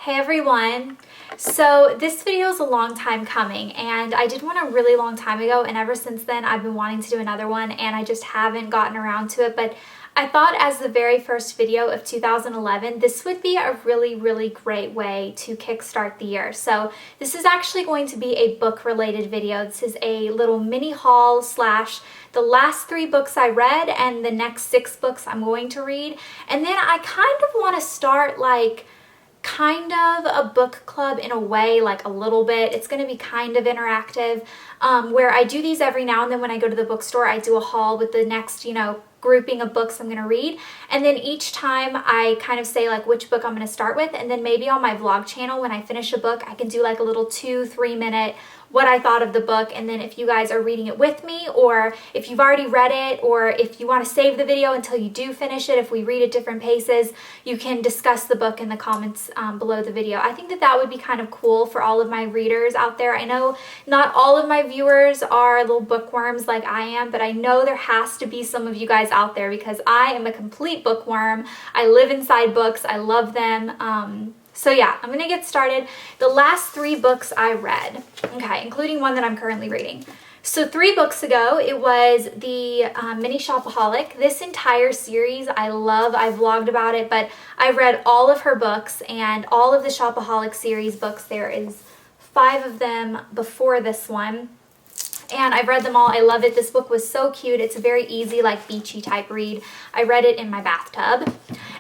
Hey everyone! So this video is a long time coming and I did one a really long time ago, and ever since then I've been wanting to do another one and I just haven't gotten around to it, but I thought as the very first video of 2011 this would be a really great way to kickstart the year. So this is actually going to be a book related video. This is a little mini haul slash the last 3 books I read and the next 6 books I'm going to read, and then I kind of want to start like kind of a book club in a way, like a little bit. It's going to be kind of interactive, where I do these every now and then. When I go to the bookstore, I do a haul with the next, grouping of books I'm going to read, and then each time I kind of say like which book I'm going to start with, and then maybe on my vlog channel when I finish a book I can do like a little 2-3 minute what I thought of the book, and then if you guys are reading it with me, or if you've already read it, or if you want to save the video until you do finish it, if we read at different paces, you can discuss the book in the comments below the video. I think that that would be kind of cool for all of my readers out there. I know not all of my viewers are little bookworms like I am, but I know there has to be some of you guys out there because I am a complete bookworm. I live inside books. I love them. So yeah, I'm gonna get started. The last 3 books I read, okay, including one that I'm currently reading. So 3 books ago, it was the Mini Shopaholic. This entire series I love. I vlogged about it, but I've read all of her books and all of the Shopaholic series books. There is 5 of them before this one, and I've read them all. I love it. This book was so cute. It's a very easy, like beachy type read. I read it in my bathtub.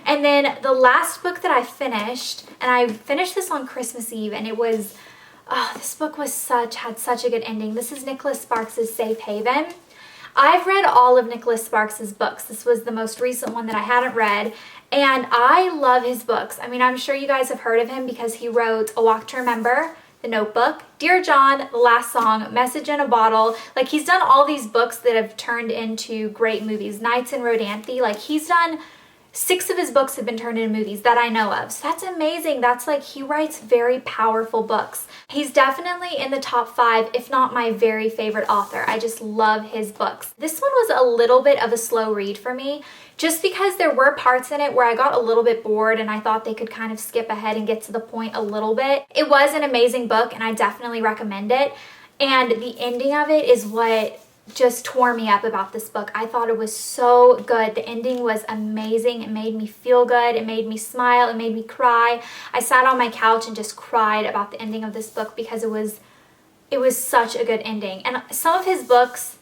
And then the last book that I finished, and I finished this on Christmas Eve, and it was, this book was had such a good ending. This is Nicholas Sparks' Safe Haven. I've read all of Nicholas Sparks' books. This was the most recent one that I hadn't read, and I love his books. I mean, I'm sure you guys have heard of him because he wrote A Walk to Remember, The Notebook, Dear John, The Last Song, Message in a Bottle. Like, he's done all these books that have turned into great movies. Nights in Rodanthe, like he's done 6 of his books have been turned into movies that I know of. So that's amazing. That's like, he writes very powerful books. He's definitely in the top 5, if not my very favorite author. I just love his books. This one was a little bit of a slow read for me, just because there were parts in it where I got a little bit bored and I thought they could kind of skip ahead and get to the point a little bit. It was an amazing book and I definitely recommend it. And the ending of it is what just tore me up about this book. I thought it was so good. The ending was amazing. It made me feel good. It made me smile. It made me cry. I sat on my couch and just cried about the ending of this book because it was such a good ending. And some of his books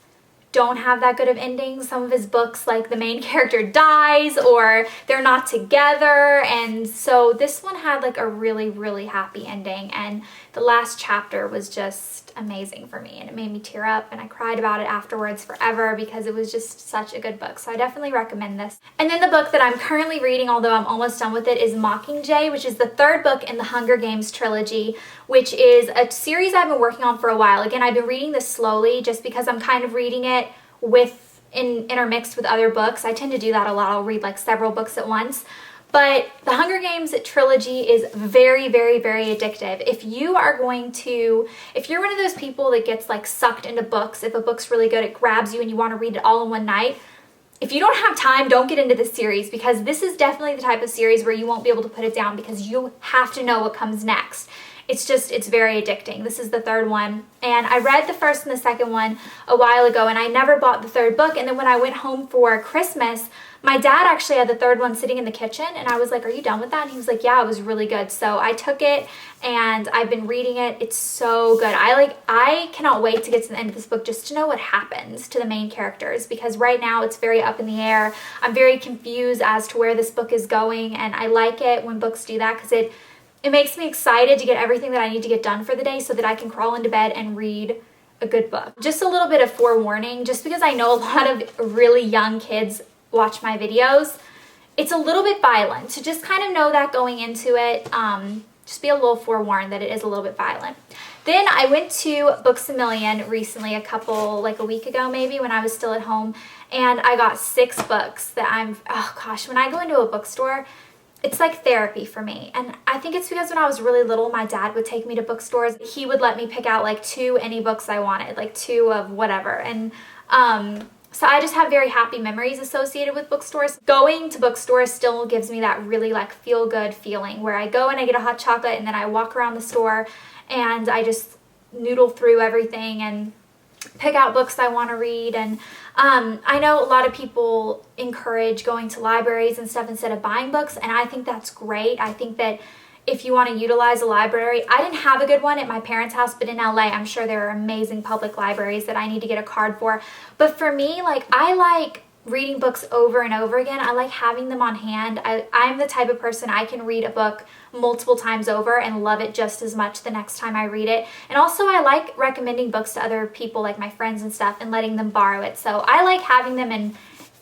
don't have that good of endings. Some of his books, like the main character dies or they're not together, and so this one had like a really happy ending, and the last chapter was just amazing for me and it made me tear up, and I cried about it afterwards forever because it was just such a good book. So I definitely recommend this. And then the book that I'm currently reading, although I'm almost done with it, is Mockingjay, which is the 3rd book in the Hunger Games trilogy, which is a series I've been working on for a while. Again, I've been reading this slowly just because I'm kind of reading it intermixed with other books. I tend to do that a lot. I'll read like several books at once. But the Hunger Games trilogy is very addictive. If you're one of those people that gets like sucked into books, if a book's really good, it grabs you and you want to read it all in one night. If you don't have time, don't get into this series, because this is definitely the type of series where you won't be able to put it down because you have to know what comes next. It's very addicting. This is the 3rd one, and I read the 1st and the 2nd one a while ago, and I never bought the 3rd book. And then when I went home for Christmas, my dad actually had the 3rd one sitting in the kitchen, and I was like, "Are you done with that?" And he was like, "Yeah, it was really good." So I took it and I've been reading it. It's so good. I cannot wait to get to the end of this book just to know what happens to the main characters, because right now it's very up in the air. I'm very confused as to where this book is going, and I like it when books do that because it makes me excited to get everything that I need to get done for the day so that I can crawl into bed and read a good book. Just a little bit of forewarning, just because I know a lot of really young kids watch my videos, it's a little bit violent. So just kind of know that going into it. Just be a little forewarned that it is a little bit violent. Then I went to Books A Million recently, a week ago maybe, when I was still at home, and I got 6 books that when I go into a bookstore, it's like therapy for me. And I think it's because when I was really little, my dad would take me to bookstores. He would let me pick out like 2 any books I wanted, like 2 of whatever. And So I just have very happy memories associated with bookstores. Going to bookstores still gives me that really like feel good feeling where I go and I get a hot chocolate and then I walk around the store and I just noodle through everything and pick out books I want to read. And I know a lot of people encourage going to libraries and stuff instead of buying books, and I think that's great. I think that if you want to utilize a library, I didn't have a good one at my parents' house, but in LA, I'm sure there are amazing public libraries that I need to get a card for. But for me, like, I like reading books over and over again. I like having them on hand. I'm the type of person, I can read a book multiple times over and love it just as much the next time I read it. And also I like recommending books to other people, like my friends and stuff, and letting them borrow it. So I like having them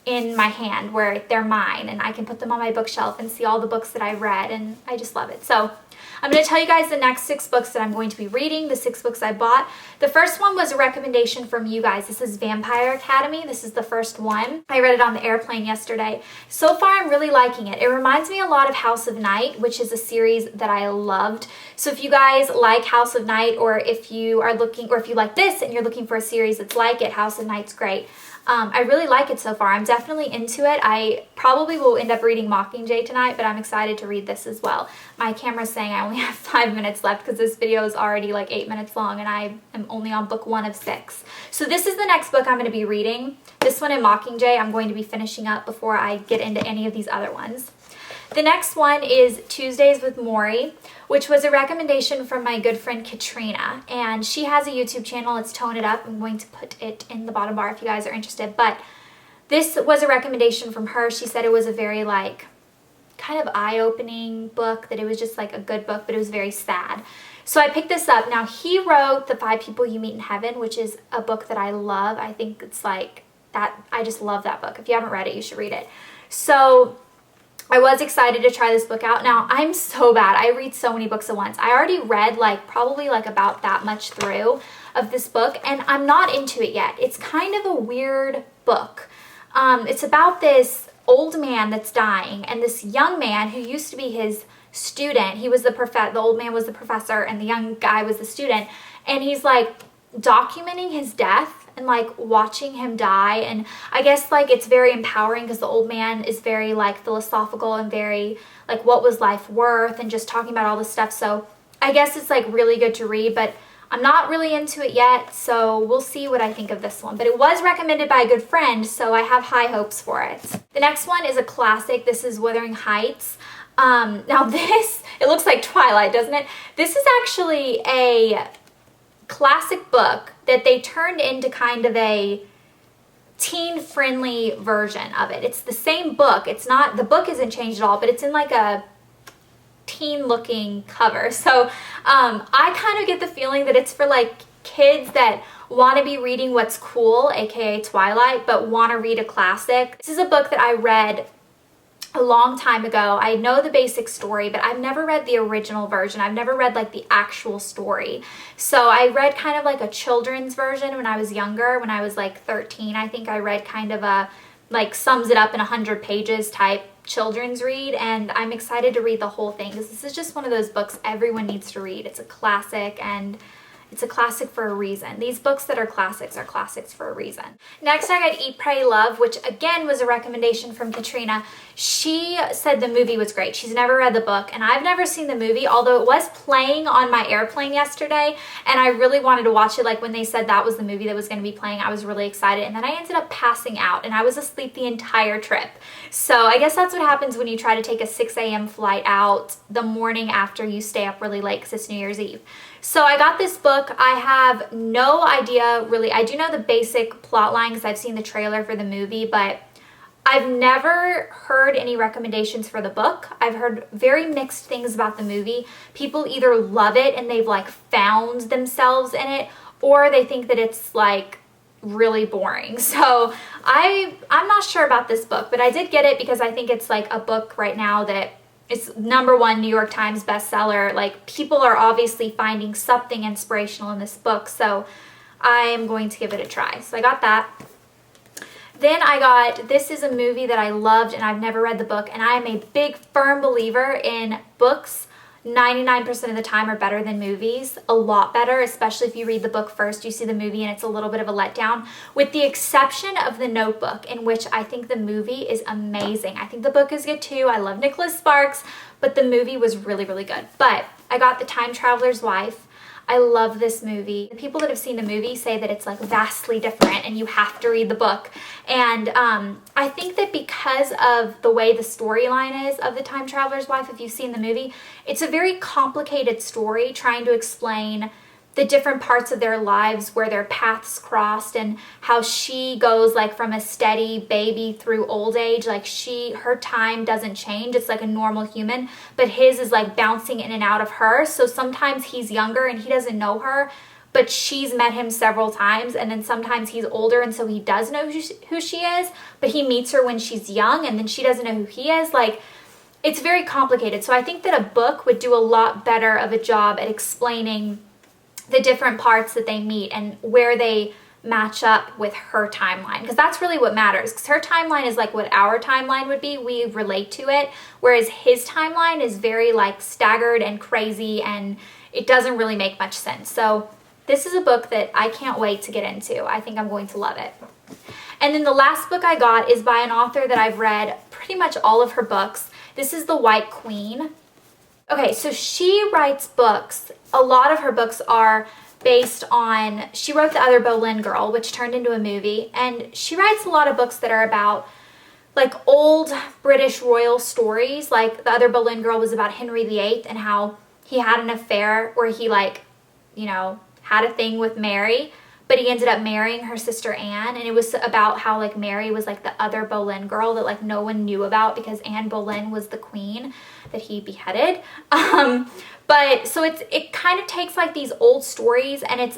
in my hand where they're mine and I can put them on my bookshelf and see all the books that I read, and I just love it. So I'm going to tell you guys the next 6 books that I'm going to be reading, the 6 books I bought. The first one was a recommendation from you guys. This is Vampire Academy. This is the first one. I read it on the airplane yesterday. So far, I'm really liking it. It reminds me a lot of House of Night, which is a series that I loved. So if you guys like House of Night, or if you are looking, or if you like this and you're looking for a series that's like it, House of Night's great. I really like it so far. I'm definitely into it. I probably will end up reading Mockingjay tonight, but I'm excited to read this as well. My camera's saying I only have 5 minutes left because this video is already like 8 minutes long and I am only on book 1 of 6. So this is the next book I'm going to be reading. This one in Mockingjay I'm going to be finishing up before I get into any of these other ones. The next one is Tuesdays with Maury, which was a recommendation from my good friend Katrina, and she has a YouTube channel. It's Tone It Up. I'm going to put it in the bottom bar if you guys are interested, but this was a recommendation from her. She said it was a very like kind of eye-opening book, that it was just like a good book, but it was very sad. So I picked this up. Now, he wrote The 5 People You Meet in Heaven, which is a book that I love. I think it's like that. I just love that book. If you haven't read it, you should read it. So I was excited to try this book out. Now, I'm so bad. I read so many books at once. I already read like probably like about that much through of this book, and I'm not into it yet. It's kind of a weird book. It's about this old man that's dying and this young man who used to be his student. He was the old man was the professor and the young guy was the student, and he's like documenting his death and like watching him die. And I guess like it's very empowering because the old man is very like philosophical and very like what was life worth and just talking about all this stuff. So I guess it's like really good to read, but I'm not really into it yet, so we'll see what I think of this one. But it was recommended by a good friend, so I have high hopes for it. The next one is a classic. This is Wuthering Heights. Now this, it looks like Twilight, doesn't it? This is actually a classic book that they turned into kind of a teen-friendly version of it. It's the same book. It's not, the book isn't changed at all, but it's in like a teen-looking cover. So I kind of get the feeling that it's for like kids that want to be reading what's cool, aka Twilight, but want to read a classic. This is a book that I read a long time ago. I know the basic story, but I've never read the original version. I've never read like the actual story. So I read kind of like a children's version when I was younger, when I was like 13. I think I read kind of a like sums it up in 100 pages type children's read, and I'm excited to read the whole thing because this is just one of those books everyone needs to read. It's a classic, and it's a classic for a reason. These books that are classics for a reason. Next, I got Eat, Pray, Love, which again was a recommendation from Katrina. She said the movie was great. She's never read the book, and I've never seen the movie, although it was playing on my airplane yesterday, and I really wanted to watch it. Like when they said that was the movie that was going to be playing, I was really excited, and then I ended up passing out, and I was asleep the entire trip. So I guess that's what happens when you try to take a 6 a.m. flight out the morning after you stay up really late because it's New Year's Eve. So I got this book. I have no idea really. I do know the basic plot line because I've seen the trailer for the movie, but I've never heard any recommendations for the book. I've heard very mixed things about the movie. People either love it and they've like found themselves in it, or they think that it's like really boring. So I'm not sure about this book, but I did get it because I think it's like a book right now that it's #1 New York Times bestseller. Like people are obviously finding something inspirational in this book, so I am going to give it a try. So I got that. Then I got, this is a movie that I loved and I've never read the book, and I am a big firm believer in books 99% of the time are better than movies, a lot better, especially if you read the book first, you see the movie and it's a little bit of a letdown, with the exception of The Notebook, in which I think the movie is amazing. I think the book is good too. I love Nicholas Sparks, but the movie was really, really good. But I got The Time Traveler's Wife. I love this movie. The people that have seen the movie say that it's like vastly different and you have to read the book. And I think that because of the way the storyline is of The Time Traveler's Wife, if you've seen the movie, it's a very complicated story trying to explain the different parts of their lives where their paths crossed, and how she goes like from a steady baby through old age. Like her time doesn't change. It's like a normal human, but his is like bouncing in and out of her. So sometimes he's younger and he doesn't know her, but she's met him several times. And then sometimes he's older and so he does know who she is, but he meets her when she's young and then she doesn't know who he is. Like, it's very complicated. So I think that a book would do a lot better of a job at explaining the different parts that they meet and where they match up with her timeline, because that's really what matters, because her timeline is like what our timeline would be. We relate to it, whereas his timeline is very like staggered and crazy and it doesn't really make much sense. So this is a book that I can't wait to get into. I think I'm going to love it. And then the last book I got is by an author that I've read pretty much all of her books. This is The White Queen. Okay, so she writes books. A lot of her books are based on, she wrote The Other Boleyn Girl, which turned into a movie, and she writes a lot of books that are about like old British royal stories. Like The Other Boleyn Girl was about Henry VIII and how he had an affair where he like, you know, had a thing with Mary, but he ended up marrying her sister Anne, and it was about how like Mary was like the other Boleyn girl that like no one knew about because Anne Boleyn was the queen that he beheaded. But so it kind of takes like these old stories and it's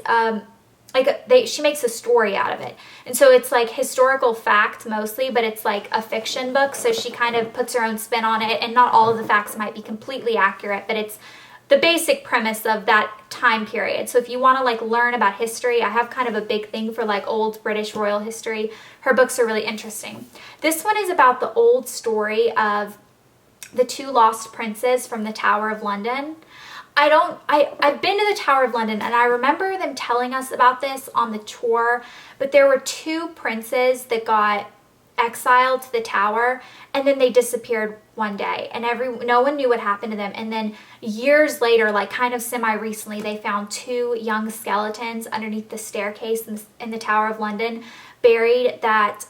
she makes a story out of it. And so it's like historical fact mostly, but it's like a fiction book. So she kind of puts her own spin on it, and not all of the facts might be completely accurate, but it's the basic premise of that time period. So if you want to like learn about history, I have kind of a big thing for like old British royal history. Her books are really interesting. This one is about the old story of the two lost princes from the Tower of London. I've been to the Tower of London and I remember them telling us about this on the tour, but there were two princes that got exiled to the tower and then they disappeared one day and no one knew what happened to them. And then years later, like kind of semi-recently, they found two young skeletons underneath the staircase in the Tower of London, buried, that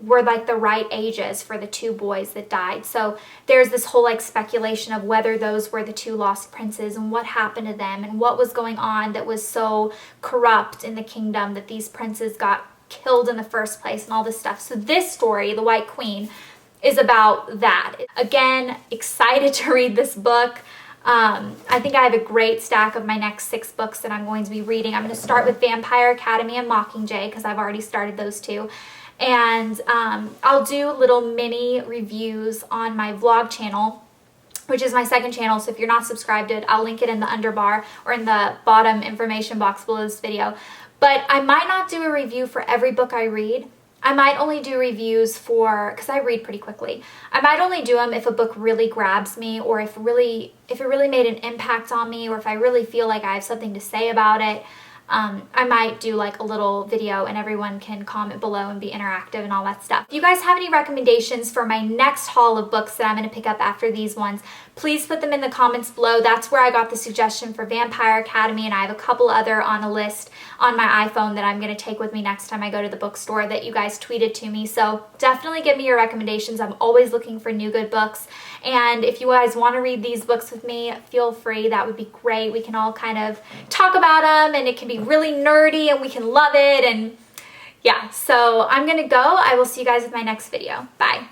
were like the right ages for the two boys that died. So there's this whole like speculation of whether those were the two lost princes and what happened to them and what was going on that was so corrupt in the kingdom that these princes got killed in the first place and all this stuff. So this story, The White Queen, is about that. Again, excited to read this book. I think I have a great stack of my next 6 books that I'm going to be reading. I'm going to start with Vampire Academy and Mockingjay because I've already started those two. And I'll do little mini reviews on my vlog channel, which is my second channel. So if you're not subscribed to it, I'll link it in the underbar or in the bottom information box below this video. But I might not do a review for every book I read. I might only do reviews for, because I read pretty quickly, I might only do them if a book really grabs me, or if it really made an impact on me, or if I really feel like I have something to say about it. I might do like a little video and everyone can comment below and be interactive and all that stuff. If you guys have any recommendations for my next haul of books that I'm going to pick up after these ones, please put them in the comments below. That's where I got the suggestion for Vampire Academy, and I have a couple other on a list on my iPhone that I'm going to take with me next time I go to the bookstore that you guys tweeted to me. So definitely give me your recommendations. I'm always looking for new good books. And if you guys want to read these books with me, feel free. That would be great. We can all kind of talk about them and it can be really nerdy and we can love it. And yeah, so I'm going to go. I will see you guys with my next video. Bye.